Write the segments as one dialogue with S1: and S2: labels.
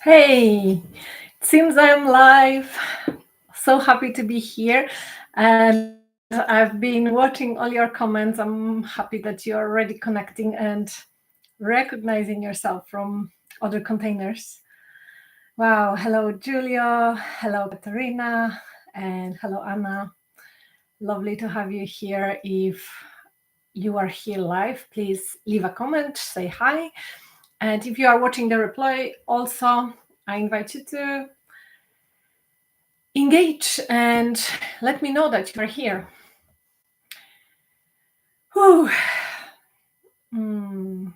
S1: Hey, it seems I'm live. So happy to be here. And I've been watching all your comments. I'm happy that you're already connecting and recognizing yourself from other containers. Wow. Hello, Julia. Hello, Katerina. And hello, Anna. Lovely to have you here. If you are here live, please leave a comment, say hi. And if you are watching the replay, also, I invite you to engage and let me know that you are here. Whew. Hmm.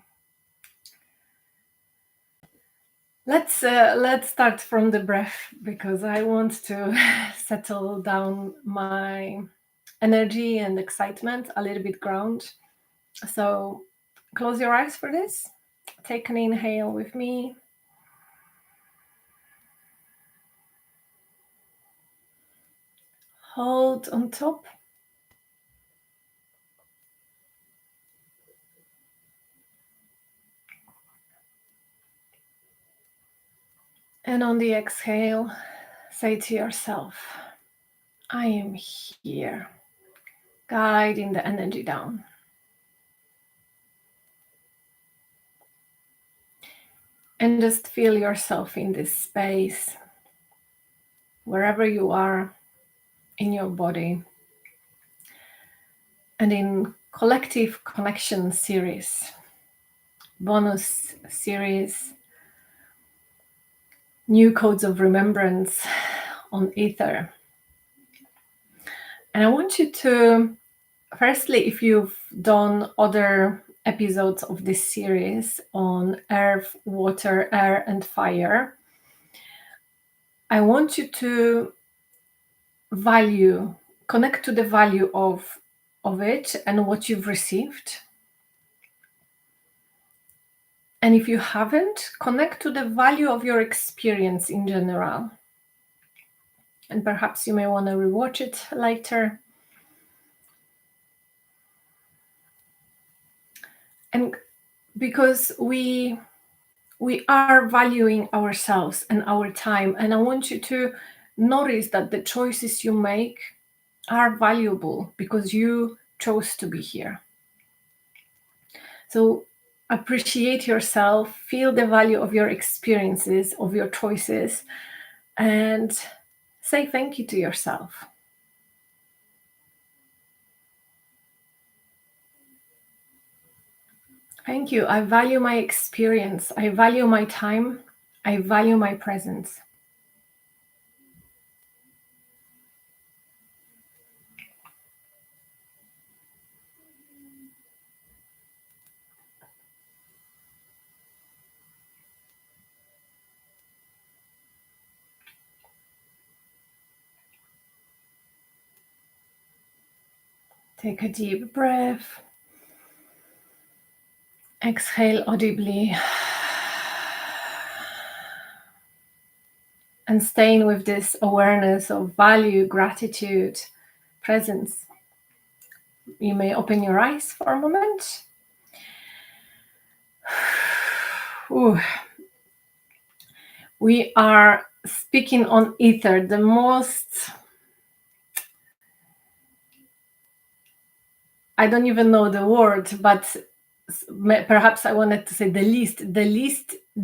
S1: Let's start from the breath because I want to settle down my energy and excitement, a little bit ground. So close your eyes for this. Take an inhale with me. Hold on top. And on the exhale, say to yourself, I am here, guiding the energy down. And just feel yourself in this space, wherever you are in your body. And in Collective Connection series, bonus series, New Codes of Remembrance on Ether. And I want you to, firstly, if you've done other episodes of this series on earth, water, air, and fire, I want you to connect to the value of it and what you've received. And if you haven't, connect to the value of your experience in general. And perhaps you may want to rewatch it later. And because we are valuing ourselves and our time, and I want you to notice that the choices you make are valuable because you chose to be here. So appreciate yourself, feel the value of your experiences, of your choices, and say thank you to yourself. Thank you. I value my experience. I value my time. I value my presence. Take a deep breath. Exhale audibly. And staying with this awareness of value, gratitude, presence. You may open your eyes for a moment. Ooh. We are speaking on ether, the most, I don't even know the word, but perhaps I wanted to say the least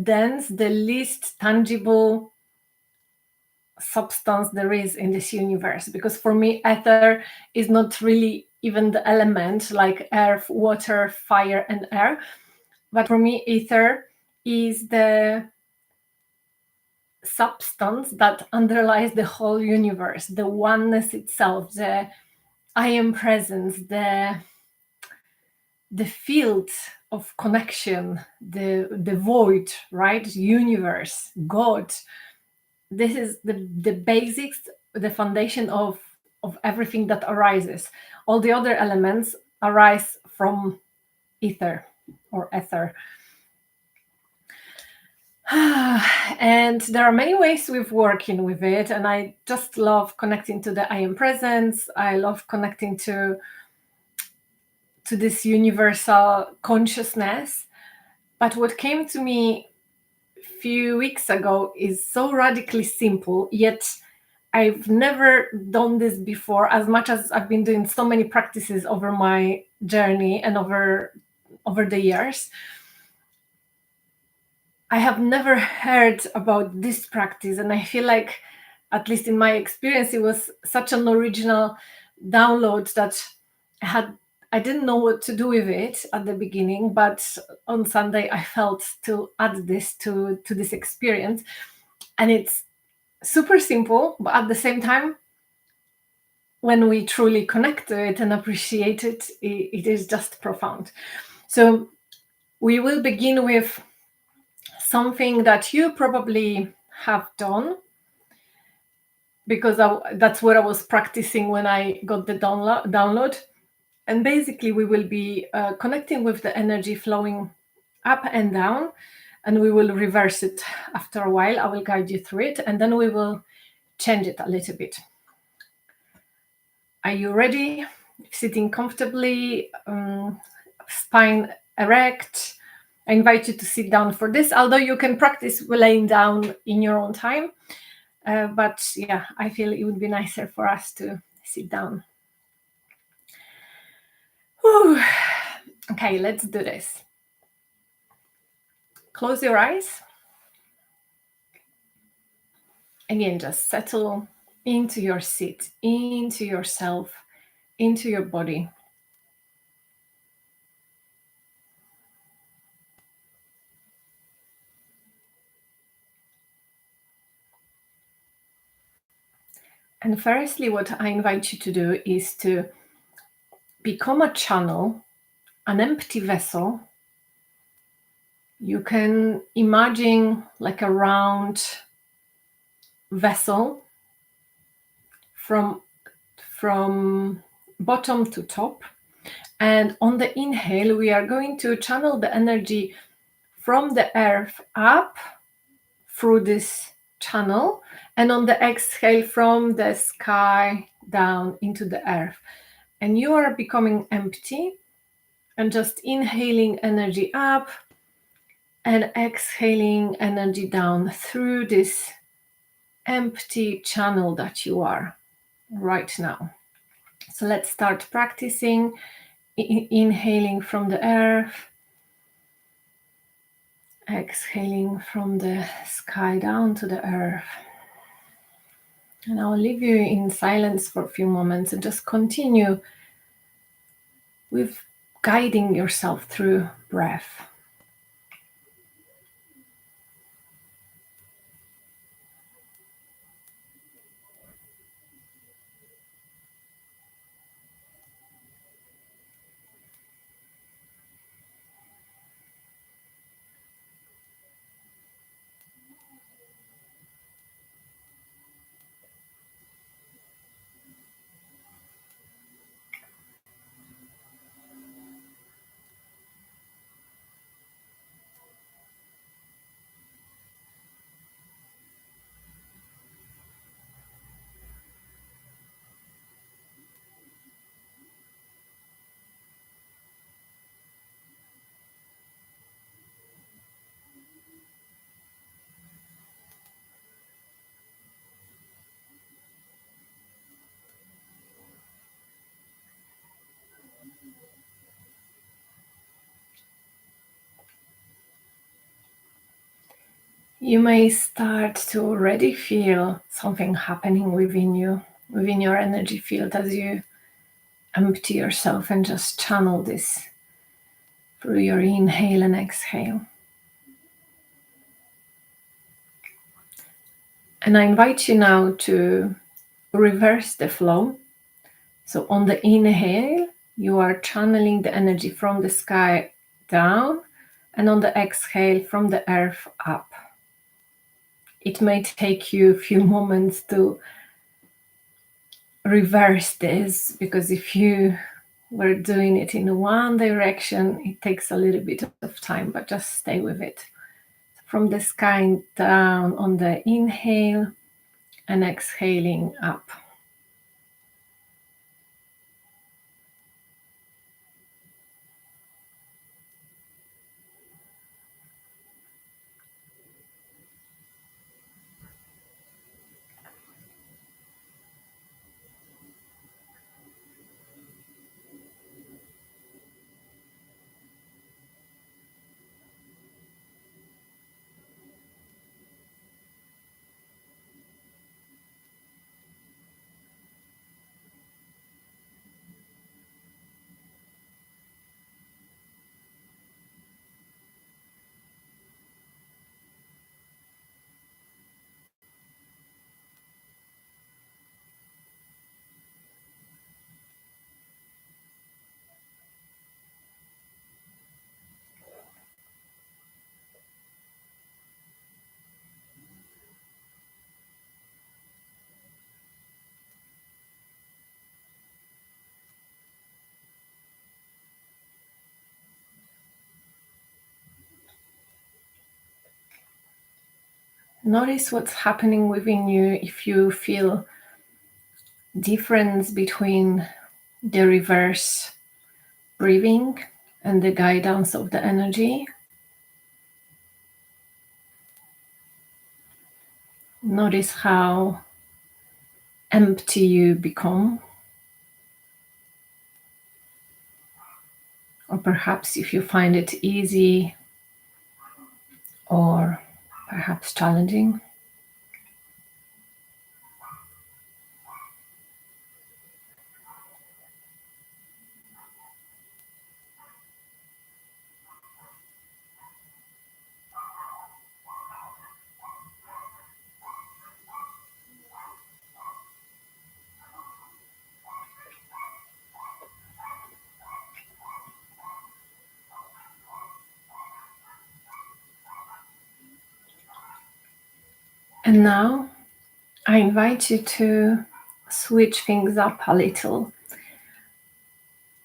S1: dense, the least tangible substance there is in this universe. Because for me, ether is not really even the element like earth, water, fire, and air. But for me, ether is the substance that underlies the whole universe, the oneness itself, the I am presence, the field of connection, the void, right? Universe, God. This is the basics, the foundation of everything that arises. All the other elements arise from ether or ether. And there are many ways we've working with it, and I just love connecting to the I am presence. I love connecting to this universal consciousness. But what came to me few weeks ago is so radically simple, yet I've never done this before, as much as I've been doing so many practices over my journey and over the years. I have never heard about this practice, and I feel like, at least in my experience, it was such an original download that I didn't know what to do with it at the beginning, but on Sunday I felt to add this to this experience. And it's super simple, but at the same time, when we truly connect to it and appreciate it, it is just profound. So we will begin with something that you probably have done, because that's what I was practicing when I got the download. And basically, we will be connecting with the energy flowing up and down, and we will reverse it after a while. I will guide you through it, and then we will change it a little bit. Are you ready? Sitting comfortably, spine erect. I invite you to sit down for this, although you can practice laying down in your own time. But yeah, I feel it would be nicer for us to sit down. Whew. Okay, let's do this. Close your eyes. Again, just settle into your seat, into yourself, into your body. And firstly, what I invite you to do is to become a channel, an empty vessel. You can imagine like a round vessel from bottom to top. And on the inhale, we are going to channel the energy from the earth up through this channel, and on the exhale, from the sky down into the earth. And you are becoming empty and just inhaling energy up and exhaling energy down through this empty channel that you are right now. So let's start practicing inhaling from the earth, exhaling from the sky down to the earth. And I'll leave you in silence for a few moments and just continue with guiding yourself through breath. You may start to already feel something happening within you, within your energy field, as you empty yourself and just channel this through your inhale and exhale. And I invite you now to reverse the flow. So on the inhale, you are channeling the energy from the sky down, and on the exhale, from the earth up. It may take you a few moments to reverse this, because if you were doing it in one direction, it takes a little bit of time, but just stay with it. From the sky down on the inhale and exhaling up. Notice what's happening within you if you feel difference between the reverse breathing and the guidance of the energy. Notice how empty you become. Or perhaps if you find it easy or perhaps challenging. And now I invite you to switch things up a little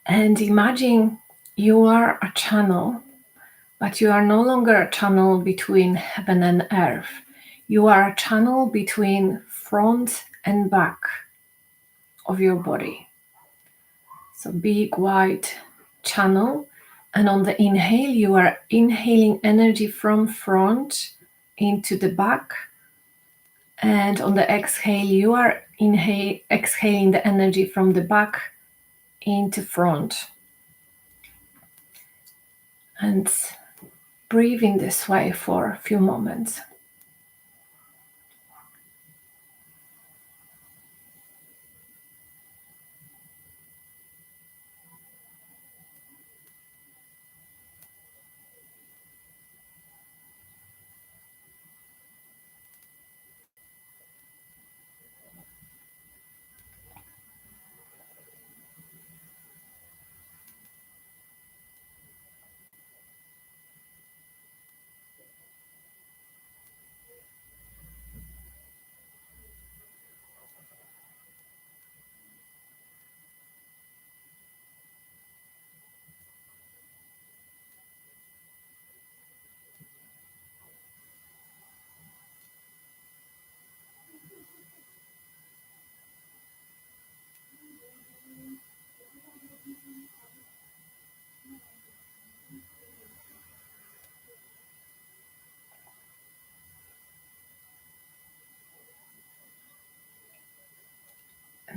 S1: and imagine you are a channel, but you are no longer a channel between heaven and earth. You are a channel between front and back of your body. So big wide channel, and on the inhale you are inhaling energy from front into the back, and on the exhale you are exhaling the energy from the back into front. And breathe in this way for a few moments.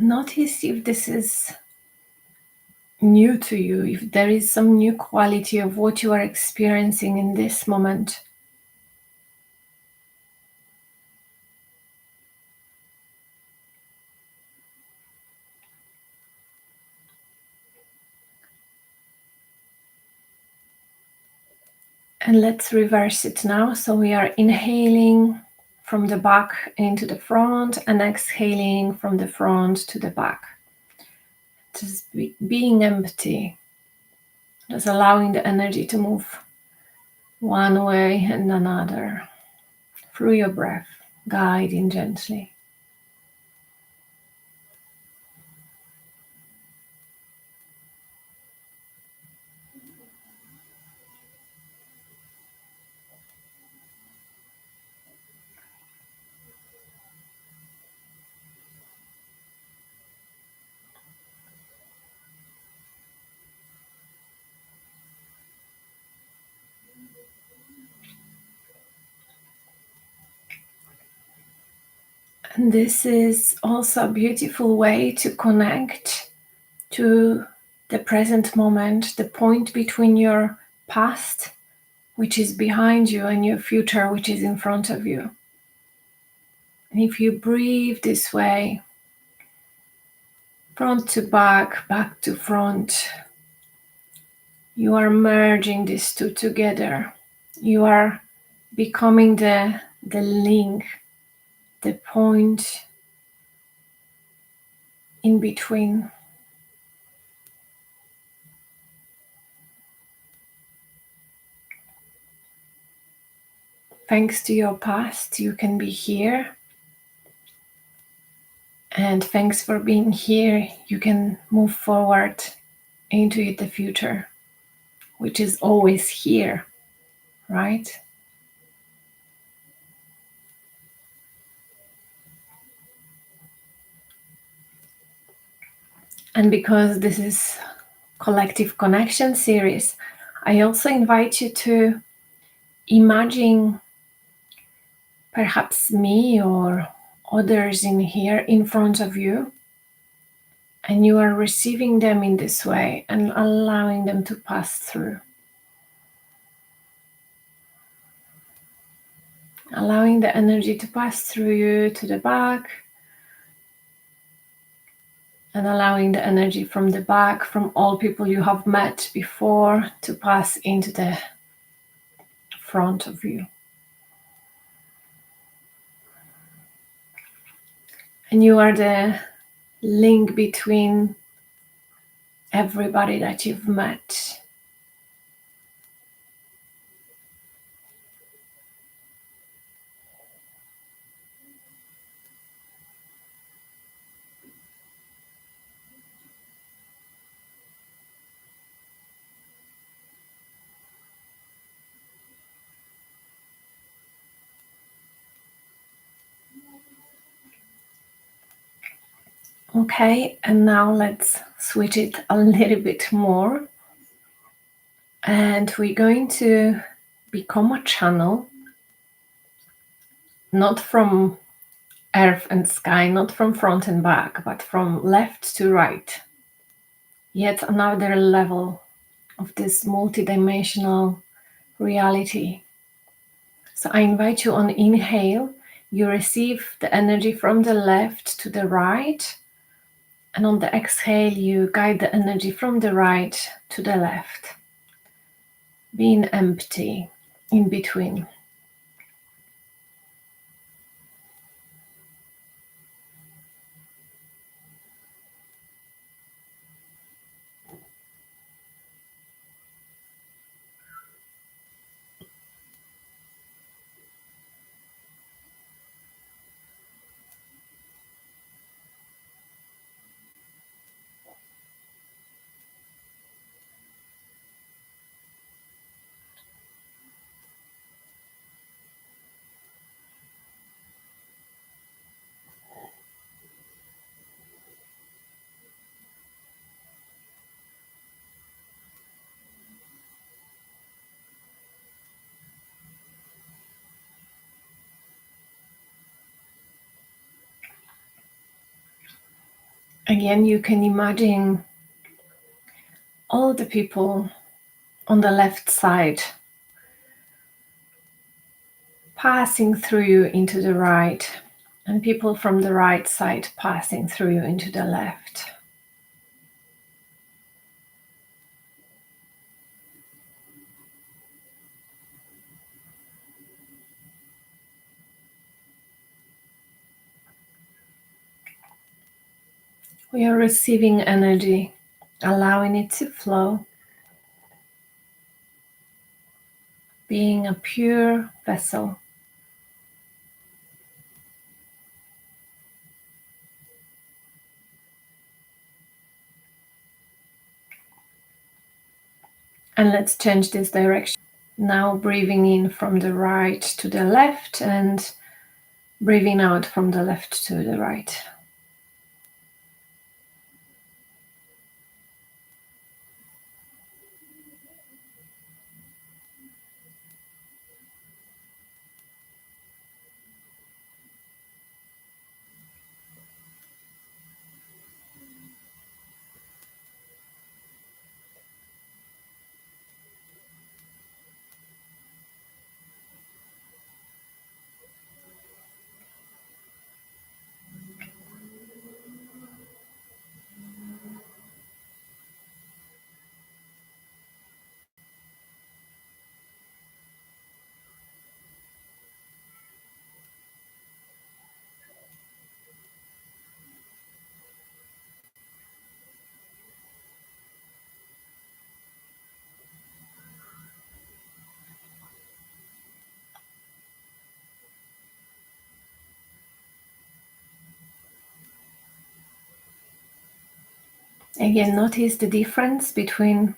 S1: Notice if this is new to you, if there is some new quality of what you are experiencing in this moment. And let's reverse it now. So we are inhaling from the back into the front and exhaling from the front to the back. Just being empty, just allowing the energy to move one way and another through your breath, guiding gently. And this is also a beautiful way to connect to the present moment, the point between your past, which is behind you, and your future, which is in front of you. And if you breathe this way, front to back, back to front, you are merging these two together. You are becoming the link, the point in between. Thanks to your past, you can be here. And thanks for being here. You can move forward into the future, which is always here, right? And because this is collective connection series, I also invite you to imagine perhaps me or others in here in front of you, and you are receiving them in this way and allowing them to pass through. Allowing the energy to pass through you to the back, and allowing the energy from the back, from all people you have met before, to pass into the front of you. And you are the link between everybody that you've met. Okay, and now let's switch it a little bit more. And we're going to become a channel, not from earth and sky, not from front and back, but from left to right. Yet another level of this multidimensional reality. So I invite you on inhale, you receive the energy from the left to the right. And on the exhale, you guide the energy from the right to the left, being empty in between. Again, you can imagine all the people on the left side passing through you into the right, and people from the right side passing through you into the left. We are receiving energy, allowing it to flow, being a pure vessel. And let's change this direction. Now breathing in from the right to the left and breathing out from the left to the right. Again, notice the difference between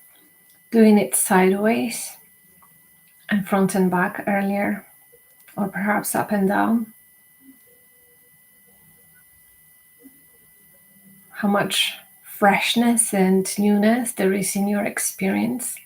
S1: doing it sideways and front and back earlier, or perhaps up and down. How much freshness and newness there is in your experience.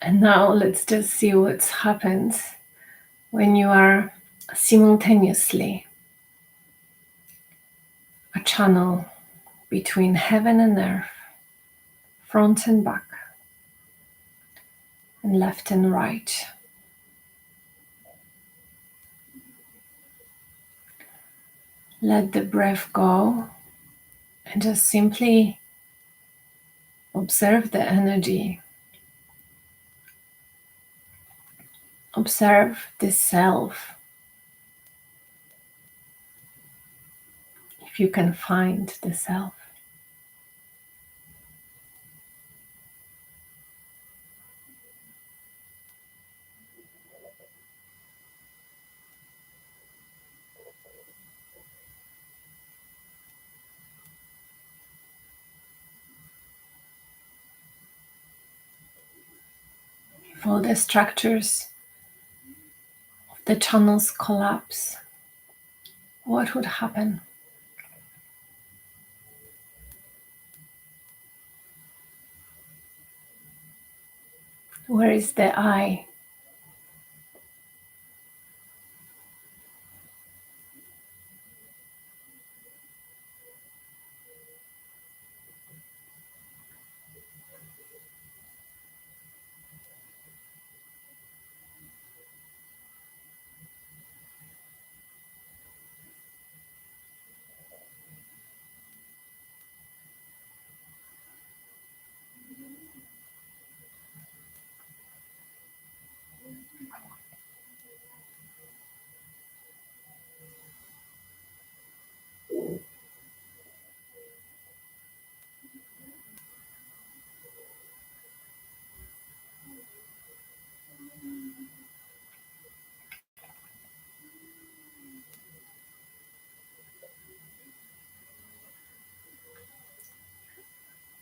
S1: And now let's just see what happens when you are simultaneously a channel between heaven and earth, front and back, and left and right. Let the breath go and just simply observe the energy. Observe the self, if you can find the self. If all the structures of the channels collapse, what would happen? Where is the I?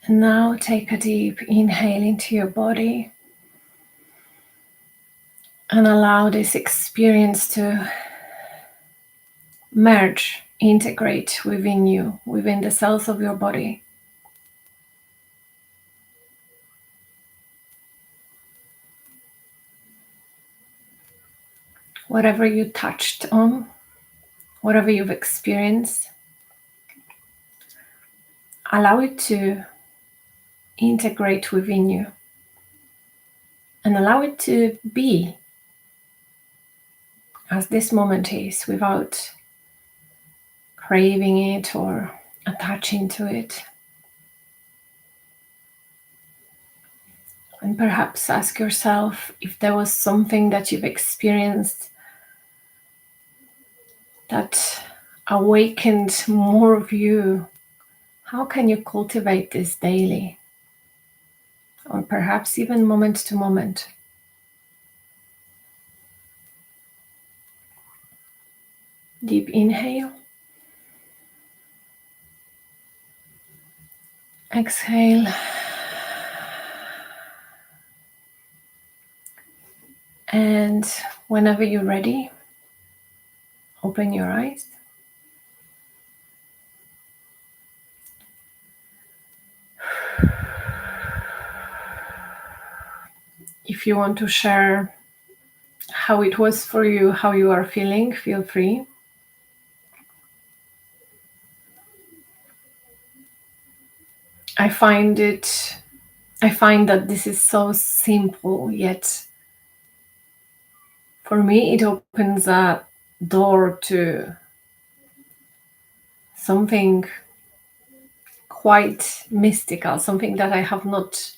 S1: And now take a deep inhale into your body and allow this experience to merge, integrate within you, within the cells of your body. Whatever you touched on, whatever you've experienced, allow it to integrate within you and allow it to be as this moment is without craving it or attaching to it. And perhaps ask yourself if there was something that you've experienced that awakened more of you. How can you cultivate this daily? Or perhaps even moment to moment. Deep inhale. Exhale. And whenever you're ready, open your eyes. If you want to share how it was for you, how you are feeling, feel free. I find that this is so simple, yet for me it opens a door to something quite mystical, something that I have not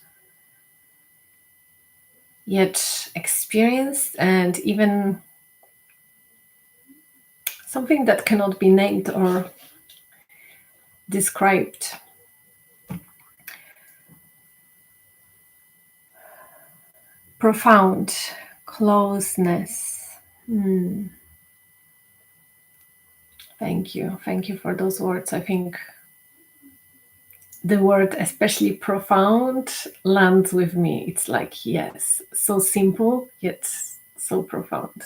S1: yet experienced, and even something that cannot be named or described. Profound closeness. Thank you for those words. I think the word especially profound lands with me. It's like, yes, so simple yet so profound.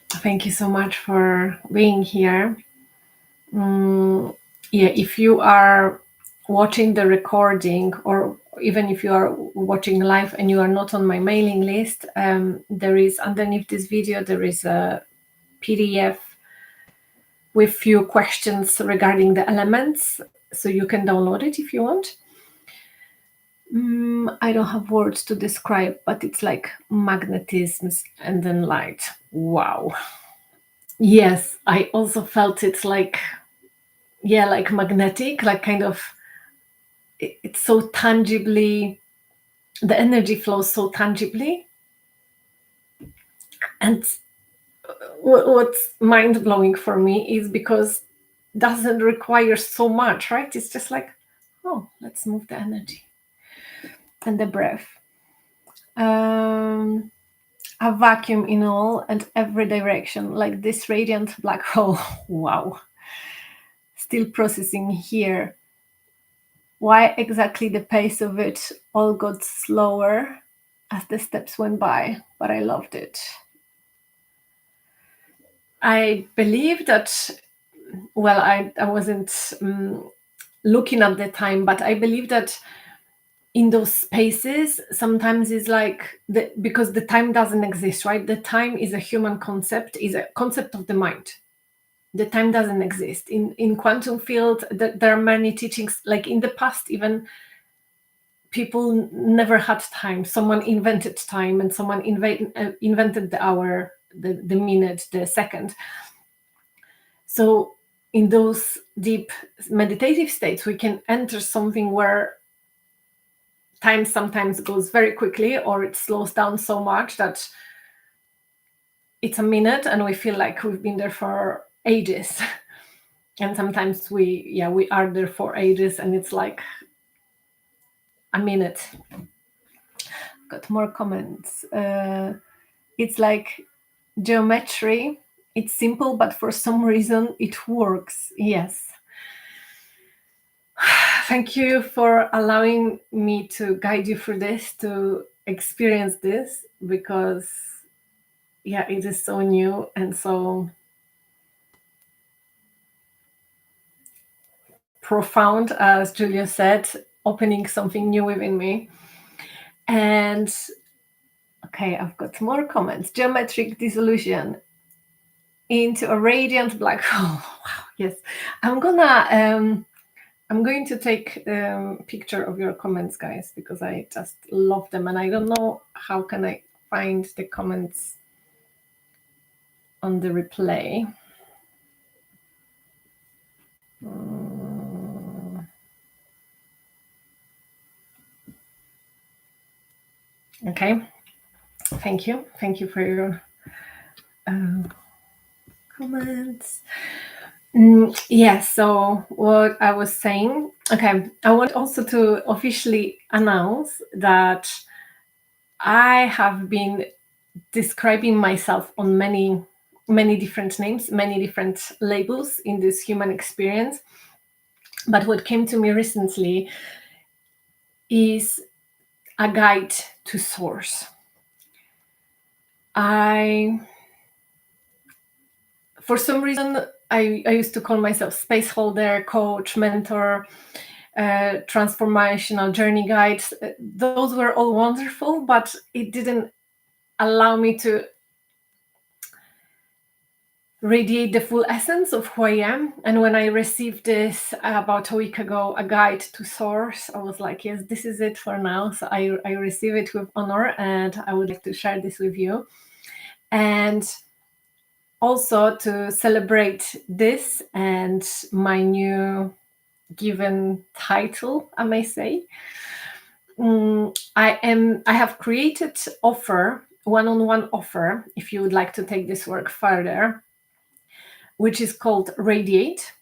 S1: Thank you so much for being here. Yeah, if you are watching the recording, or even if you are watching live and you are not on my mailing list, there is underneath this video, there is a PDF with few questions regarding the elements, so you can download it if you want. I don't have words to describe, but it's like magnetism and then light. Wow. Yes, I also felt it's like, yeah, like magnetic, like kind of, it's so tangibly, the energy flows so tangibly. And what's mind-blowing for me is because it doesn't require so much, right? It's just like, oh, let's move the energy and the breath. A vacuum in all and every direction, like this radiant black hole. Wow. Still processing here. Why exactly the pace of it all got slower as the steps went by, but I loved it. I believe that, well, I wasn't looking at the time, but I believe that in those spaces, sometimes it's like, because the time doesn't exist, right? The time is a human concept, is a concept of the mind. The time doesn't exist. In quantum field, there are many teachings, like in the past, even people never had time. Someone invented time, and someone invented the hour, the minute, the second. So in those deep meditative states, we can enter something where time sometimes goes very quickly, or it slows down so much that it's a minute and we feel like we've been there for ages. And sometimes we are there for ages and it's like a minute. Got more comments. It's like geometry. It's simple, but for some reason it works. Yes. Thank you for allowing me to guide you through this, to experience this, because yeah, it is so new and so profound, as Julia said, opening something new within me. And okay, I've got more comments. Geometric dissolution into a radiant black hole. Wow, yes. I'm going to take a picture of your comments, guys, because I just love them, and I don't know how can I find the comments on the replay. Okay, thank you for your comments. Yes, so what I was saying, okay, I want also to officially announce that I have been describing myself on many different names, many different labels in this human experience. But what came to me recently is a guide to source. For some reason, I used to call myself space holder, coach, mentor, transformational journey guides. Those were all wonderful, but it didn't allow me to radiate the full essence of who I am. And when I received this about a week ago, a guide to source, I was like, yes, this is it for now. So I receive it with honor, and I would like to share this with you. And also to celebrate this and my new given title, I may say, I have created one-on-one offer, if you would like to take this work further, which is called Radiate.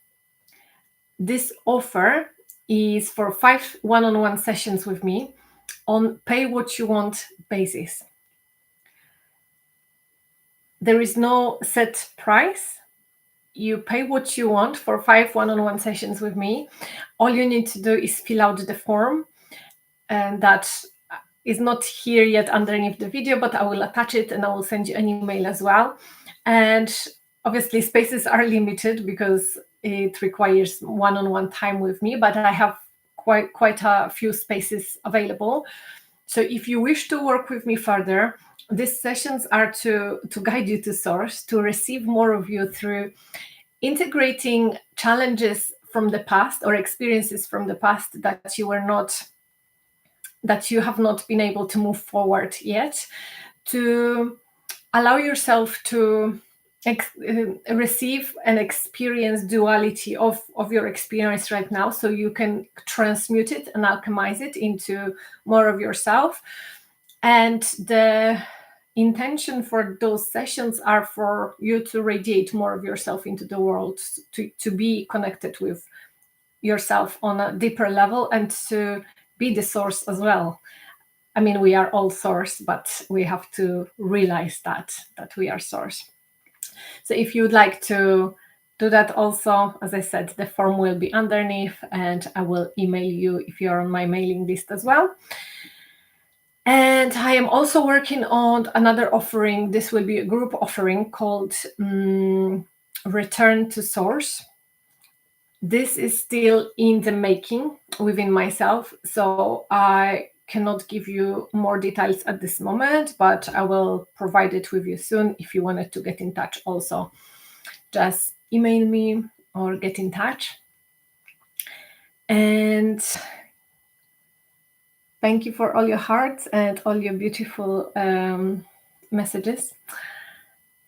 S1: This offer is for 5 one-on-one sessions with me on pay what you want basis. There is no set price. you pay what you want for 5 one-on-one sessions with me. All you need to do is fill out the form, and that is not here yet underneath the video, but I will attach it and I will send you an email as well. And obviously spaces are limited because it requires one-on-one time with me, but I have quite a few spaces available. So if you wish to work with me further, these sessions are to guide you to source, to receive more of you through integrating challenges from the past or experiences from the past that you have not been able to move forward yet, to allow yourself to receive and experience duality of your experience right now, so you can transmute it and alchemize it into more of yourself. And the intention for those sessions are for you to radiate more of yourself into the world, to be connected with yourself on a deeper level, and to be the source as well. I mean, we are all source, but we have to realize that we are source. So if you would like to do that also, as I said, the form will be underneath, and I will email you if you're on my mailing list as well. And I am also working on another offering. This will be a group offering called Return to Source. This is still in the making within myself, so I cannot give you more details at this moment, but I will provide it with you soon. If you wanted to get in touch also, just email me or get in touch. And thank you for all your hearts and all your beautiful messages.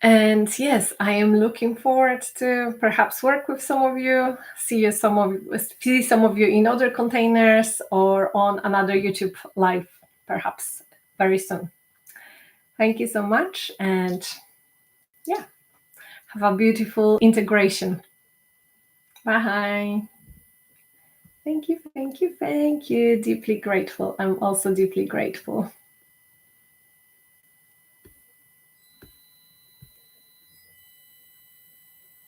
S1: And yes, I am looking forward to perhaps work with some of you, see some of you in other containers or on another YouTube live, perhaps very soon. Thank you so much, and yeah, have a beautiful integration. Bye. Thank you, thank you, thank you. Deeply grateful. I'm also deeply grateful.